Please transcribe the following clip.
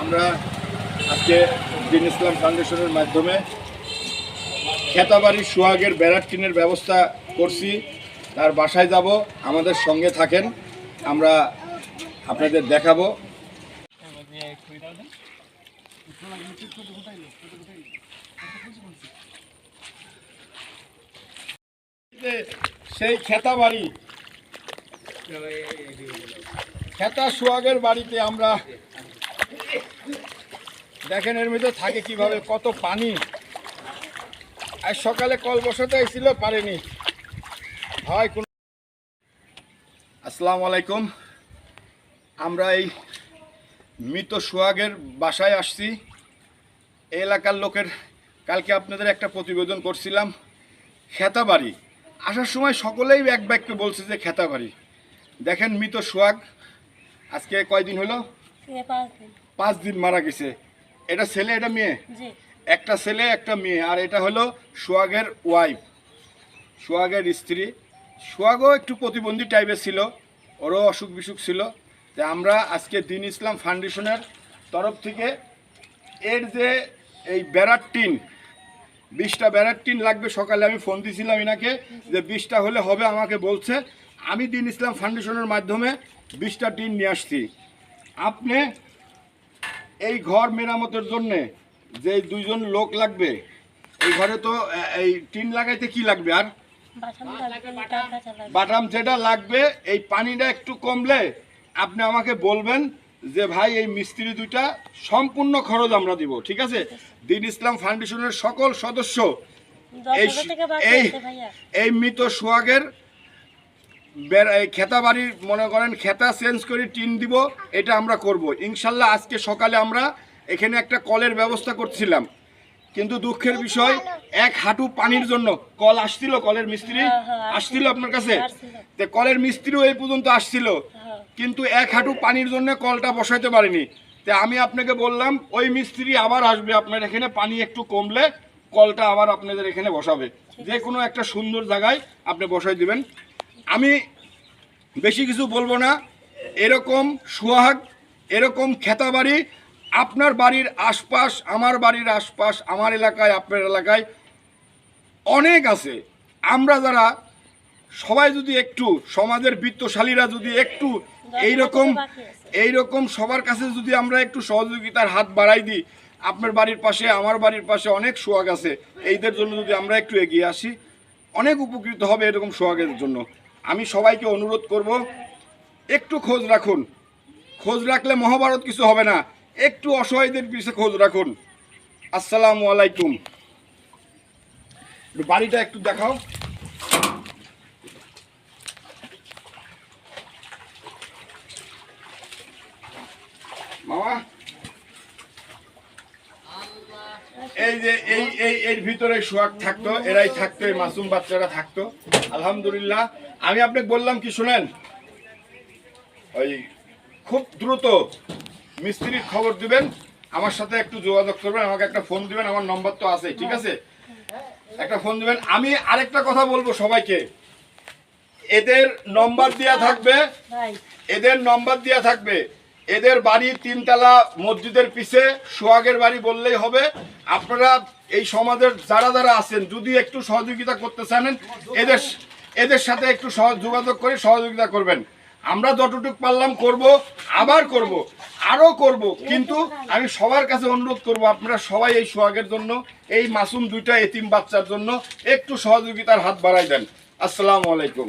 আমরা আজকে দিন ইসলাম ফাউন্ডেশনের মাধ্যমে খেতাবাড়ির সোহাগের ব্যারাক টিনের ব্যবস্থা করছি। তার বাসায় যাব, আমাদের সঙ্গে থাকেন, আমরা আপনাদের দেখাবো। সেই খেতাবাড়ি, খেতা সোহাগের বাড়িতে আমরা দেখেন এর মধ্যে থাকে কিভাবে, কত পানি। আজ সকালে কল বসাতে এসেছিল, পারেনি। হয় কোন আসসালামু আলাইকুম। আমরা এই মৃত সোহাগের বাসায় আসছি। এই এলাকার লোকের কালকে আপনাদের একটা প্রতিবেদন করছিলাম। খেতাবাড়ি আসার সময় সকলেই এক বাক্যে বলছে যে খেতাবাড়ি। দেখেন মৃত সোহাগ, আজকে কয়দিন হলো? 5 দিন মারা গেছে। এটা ছেলে, এটা মেয়ে? একটা ছেলে একটা মেয়ে। আর এটা হলো সোহাগের ওয়াইফ, সোহাগের স্ত্রী। সোহাগও একটু প্রতিবন্ধী টাইপের ছিল, ওরও অসুখ বিসুখ ছিল। তো আমরা আজকে দিন ইসলাম ফাউন্ডেশনের তরফ থেকে এর যে এই ব্যারাক টিন, 20টা ব্যারাক টিন লাগবে। সকালে আমি ফোন দিয়েছিলাম এনাকে যে 20টা হলে হবে, আমাকে বলছে। আমি দিন ইসলাম ফাউন্ডেশনের মাধ্যমে 20টা টিন নিয়ে আসছি। আপনি এই ঘর মেরামতের জন্যে যে 2জন লোক লাগবে, এই ঘরে তো এই টিন লাগাইতে কি লাগবে? আর বাটাম যেটা লাগবে, এই পানিটা একটু কমলে আপনি আমাকে বলবেন যে ভাই এই মিস্ত্রি 2টা সম্পূর্ণ খরচ আমরা দিব, ঠিক আছে? দিন ইসলাম ফাউন্ডেশনের সকল সদস্য এই মৃত সোহাগের খেতা বাড়ির মনে করেন খেতা চেঞ্জ করে টিন দিব, এটা আমরা করব ইনশাল্লাহ। আজকে সকালে আমরা এখানে একটা কলের ব্যবস্থা করছিলাম, কিন্তু দুঃখের বিষয় 1 হাঁটু পানির জন্য কল আসছিল, কলের মিস্ত্রি আসছিল আপনার কাছে, তো কলের মিস্ত্রিও এই পর্যন্ত আসছিল, কিন্তু 1 হাঁটু পানির জন্য কলটা বসাইতে পারিনি। তো আমি আপনাকে বললাম ওই মিস্ত্রি আবার আসবে আপনার এখানে, পানি একটু কমলে কলটা আবার আপনাদের এখানে বসাবে, যে কোনো একটা সুন্দর জায়গায় আপনি বসাই দিবেন। আমি বেশি কিছু বলবো না। এরকম সোহাগ, এরকম খেতাবাড়ি আপনার বাড়ির আশপাশ, আমার বাড়ির আশপাশ, আমার এলাকায়, আপনার এলাকায় অনেক আছে। আমরা যারা সবাই যদি একটু, সমাজের বিত্তশালীরা যদি একটু এইরকম সবার কাছে যদি আমরা একটু সহযোগিতার হাত বাড়াই দিই, আপনার বাড়ির পাশে, আমার বাড়ির পাশে অনেক সোহাগ আছে, এইদের জন্য যদি আমরা একটু এগিয়ে আসি, অনেক উপকৃত হবে এরকম সোহাগের জন্য। আমি সবাইকে অনুরোধ করব, একটু খোঁজ রাখুন। খোঁজ রাখলে মহাভারত কিছু হবে না, একটু অসহায়দের পিছিয়ে খোঁজ রাখুন। আসসালামু আলাইকুম। বাড়িটা একটু দেখাও। মামা, এই যে এর ভিতরে সোহাগ থাকতো, এরাই থাকতো, এই মাসুম বাচ্চারা থাকতো। আলহামদুলিল্লাহ। আমি আপনাকে বললাম কি শুনেন, ওই খুব দ্রুত মিস্ত্রির খবর দিবেন, আমার সাথে একটু যোগাযোগ করবেন, আমাকে একটা ফোন দিবেন, আমার নম্বর তো আছে, ঠিক আছে? একটা ফোন দিবেন। আমি আরেকটা কথা বলবো সবাইকে, এদের নম্বর দেয়া থাকবে, এদের নম্বর দেয়া থাকবে। এদের বাড়ি 3 তলা মসজিদের পিছে, সোহাগের বাড়ি বললেই হবে। আপনারা এই সমাজের যারা যারা আছেন, যদি একটু সহযোগিতা করতে চান, এদের সাথে একটু যোগাযোগ করে সহযোগিতা করবেন। আমরা যতটুকু পারলাম করব, আবার করব, আরও করব। কিন্তু আমি সবার কাছে অনুরোধ করব, আপনারা সবাই এই সোহাগের জন্য, এই মাসুম 2টা এতিম বাচ্চার জন্য একটু সহযোগিতার হাত বাড়াই দেন। আসসালামু আলাইকুম।